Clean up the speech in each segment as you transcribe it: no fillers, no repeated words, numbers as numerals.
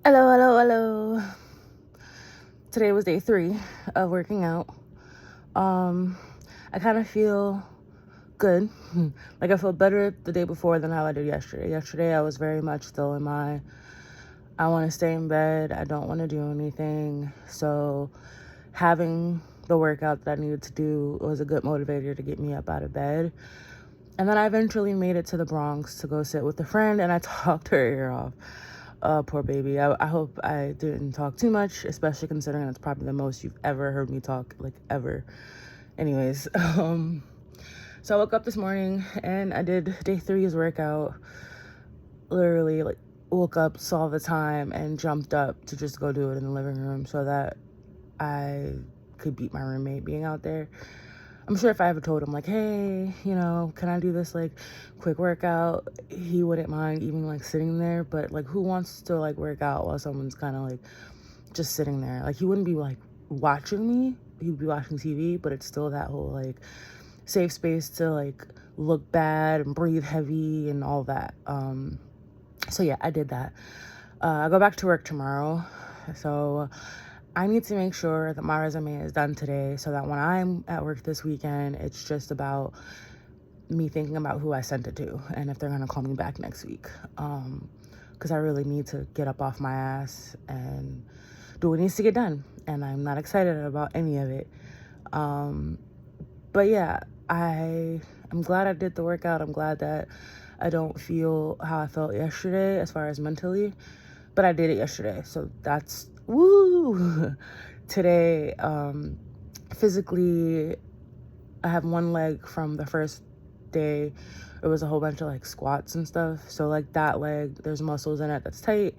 Hello, hello, hello. Today was day 3 of working out. Um, I kind of feel good. Like I feel better the day before than how I did yesterday. Yesterday I was very much still in my, I want to stay in bed. I don't want to do anything. So having the workout that I needed to do was a good motivator to get me up out of bed. And then I eventually made it to the Bronx to go sit with a friend, and I talked her ear off. Poor baby. I hope I didn't talk too much, especially considering that's probably the most you've ever heard me talk, like ever. Anyways, so I woke up this morning and I did day 3's workout. Literally, like, woke up, saw the time, and jumped up to just go do it in the living room so that I could beat my roommate being out there. I'm sure if I ever told him, like, hey, can I do this, like, quick workout, he wouldn't mind even, like, sitting there. But, like, who wants to, like, work out while someone's kind of, like, just sitting there? Like, he wouldn't be, like, watching me. He'd be watching TV, but it's still that whole, like, safe space to, like, look bad and breathe heavy and all that. So, yeah, I did that. I go back to work tomorrow. So I need to make sure that my resume is done today so that when I'm at work this weekend, it's just about me thinking about who I sent it to and if they're going to call me back next week. Because I really need to get up off my ass and do what needs to get done. And I'm not excited about any of it. But yeah, I'm glad I did the workout. I'm glad that I don't feel how I felt yesterday as far as mentally. But I did it yesterday, so that's woo. Today, physically, I have one leg from the first day. It was a whole bunch of like squats and stuff. So like that leg, there's muscles in it that's tight.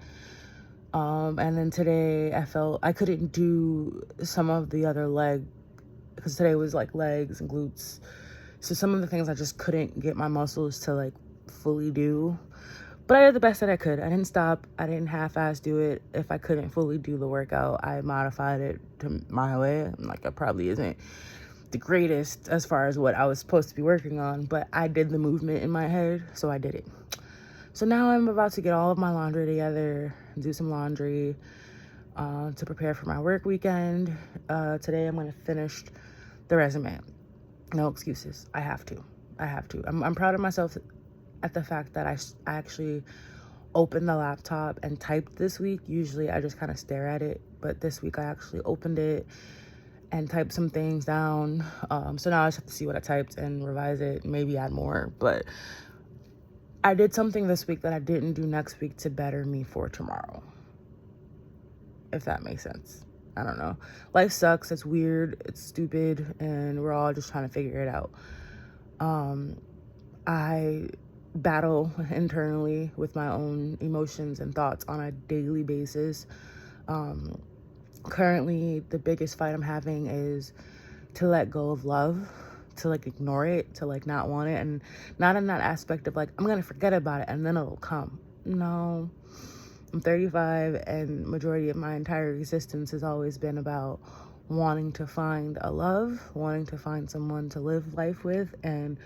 And then today I felt I couldn't do some of the other leg because today was like legs and glutes. So some of the things I just couldn't get my muscles to like fully do. But I did the best that I could. I didn't stop. I didn't half-ass do it. If I couldn't fully do the workout, I modified it to my way. Like, it probably isn't the greatest as far as what I was supposed to be working on, but I did the movement in my head, so I did it. So now I'm about to get all of my laundry together, do some laundry to prepare for my work weekend. Today I'm going to finish the resume. No excuses. I have to. I'm proud of myself at the fact that I actually opened the laptop and typed this week. Usually I just kind of stare at it, but this week I actually opened it and typed some things down. So now I just have to see what I typed and revise it, maybe add more. But I did something this week that I didn't do next week to better me for tomorrow, if that makes sense. I don't know. Life sucks. It's weird. It's stupid. And we're all just trying to figure it out. I battle internally with my own emotions and thoughts on a daily basis. Currently, the biggest fight I'm having is to let go of love, to like ignore it, to like not want it, and not in that aspect of like, I'm gonna forget about it and then it'll come. No, I'm 35 and majority of my entire existence has always been about wanting to find a love, wanting to find someone to live life with, and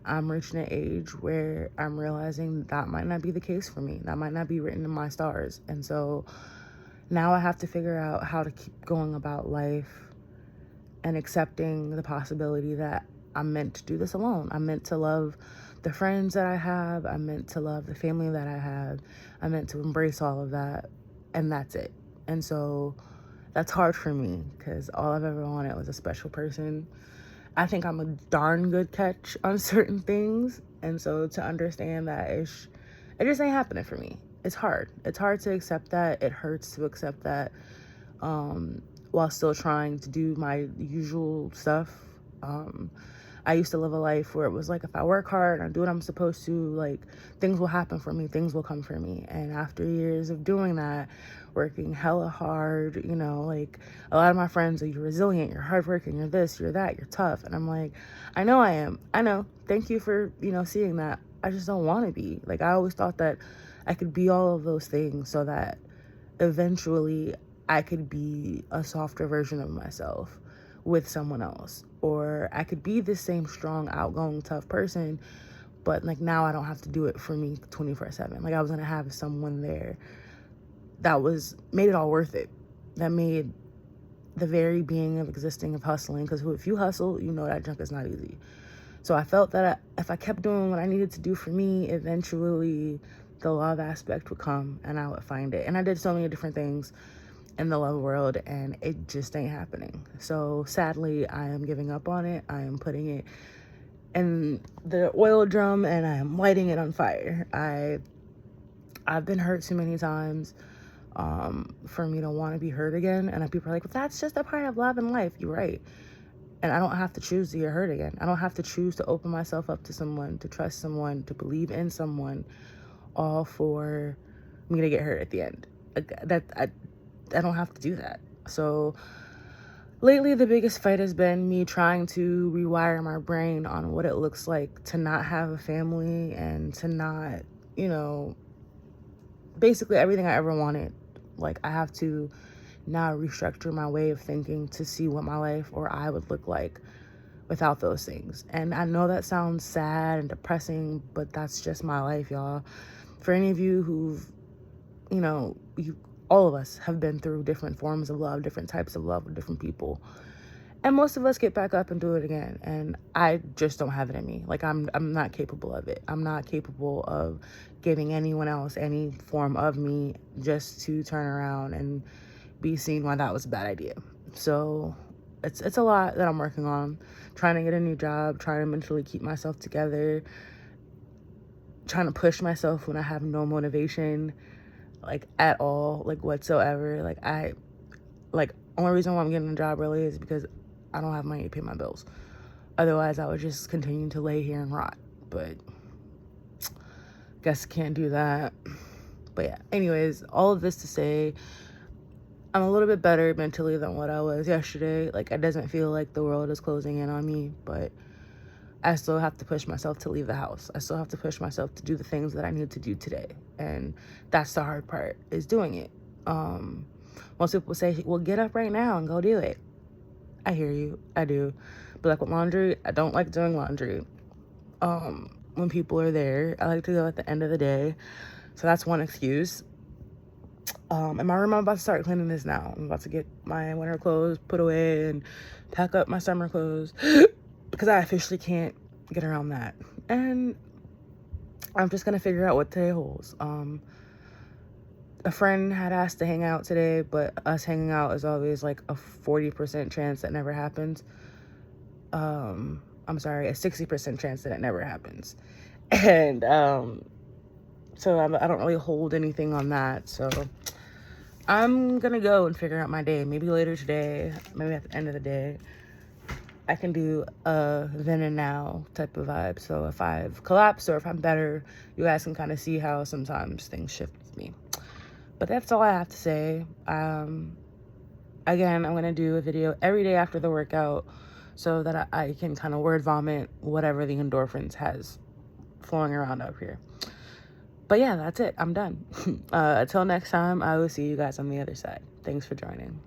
I'm reaching an age where I'm realizing that might not be the case for me. That might not be written in my stars. And so now I have to figure out how to keep going about life and accepting the possibility that I'm meant to do this alone. I'm meant to love the friends that I have. I'm meant to love the family that I have. I'm meant to embrace all of that. And that's it. And so that's hard for me because all I've ever wanted was a special person. I think I'm a darn good catch on certain things. And so to understand that it just ain't happening for me. It's hard. It's hard to accept that. It hurts to accept that while still trying to do my usual stuff. I used to live a life where it was like, if I work hard and I do what I'm supposed to, like, things will happen for me, things will come for me. And after years of doing that, working hella hard, like, a lot of my friends are, you're resilient, you're hardworking, you're this, you're that, you're tough. And I'm like, I know I am. I know. Thank you for, seeing that. I just don't want to be. Like, I always thought that I could be all of those things so that eventually I could be a softer version of myself with someone else, or I could be the same strong, outgoing, tough person, but like now I don't have to do it for me 24/7. Like, I was gonna have someone there that made it all worth it. That made the very being of existing, of hustling, because if you hustle, you know that junk is not easy. So I felt that if I kept doing what I needed to do for me, eventually the love aspect would come and I would find it. And I did so many different things in the love world and it just ain't happening. So sadly, I am giving up on it. I am putting it in the oil drum and I am lighting it on fire. I've been hurt too many times for me to want to be hurt again. And people are like, well, that's just a part of love and life. You're right. And I don't have to choose to get hurt again. I don't have to choose to open myself up to someone, to trust someone, to believe in someone, all for me to get hurt at the end. I don't have to do that. So lately, the biggest fight has been me trying to rewire my brain on what it looks like to not have a family and to not, basically everything I ever wanted. Like, I have to now restructure my way of thinking to see what my life or I would look like without those things. And I know that sounds sad and depressing, but that's just my life, y'all. For any of you who've, all of us have been through different forms of love, different types of love with different people. And most of us get back up and do it again. And I just don't have it in me. Like, I'm not capable of it. I'm not capable of giving anyone else any form of me just to turn around and be seen why that was a bad idea. So it's a lot that I'm working on. Trying to get a new job, trying to mentally keep myself together, trying to push myself when I have no motivation, like, at all, like, whatsoever. Only reason why I'm getting a job really is because I don't have money to pay my bills. Otherwise, I would just continue to lay here and rot. But guess can't do that. But yeah, anyways, all of this to say, I'm a little bit better mentally than what I was yesterday. Like, it doesn't feel like the world is closing in on me, but I still have to push myself to leave the house. I still have to push myself to do the things that I need to do today. And that's the hard part, is doing it. Most people say, well, get up right now and go do it. I hear you. I do. But like with laundry, I don't like doing laundry when people are there. I like to go at the end of the day. So that's one excuse. In my room, I'm about to start cleaning this now. I'm about to get my winter clothes put away and pack up my summer clothes because I officially can't get around that. And I'm just going to figure out what today holds. A friend had asked to hang out today, but us hanging out is always like a 40% chance that never happens. I'm sorry, a 60% chance that it never happens. And so I don't really hold anything on that. So I'm gonna go and figure out my day. Maybe later today, maybe at the end of the day, I can do a then and now type of vibe. So if I've collapsed or if I'm better, you guys can kind of see how sometimes things shift with me. But that's all I have to say. Again, I'm going to do a video every day after the workout so that I can kind of word vomit whatever the endorphins has flowing around up here. But yeah, that's it. I'm done. Until next time, I will see you guys on the other side. Thanks for joining.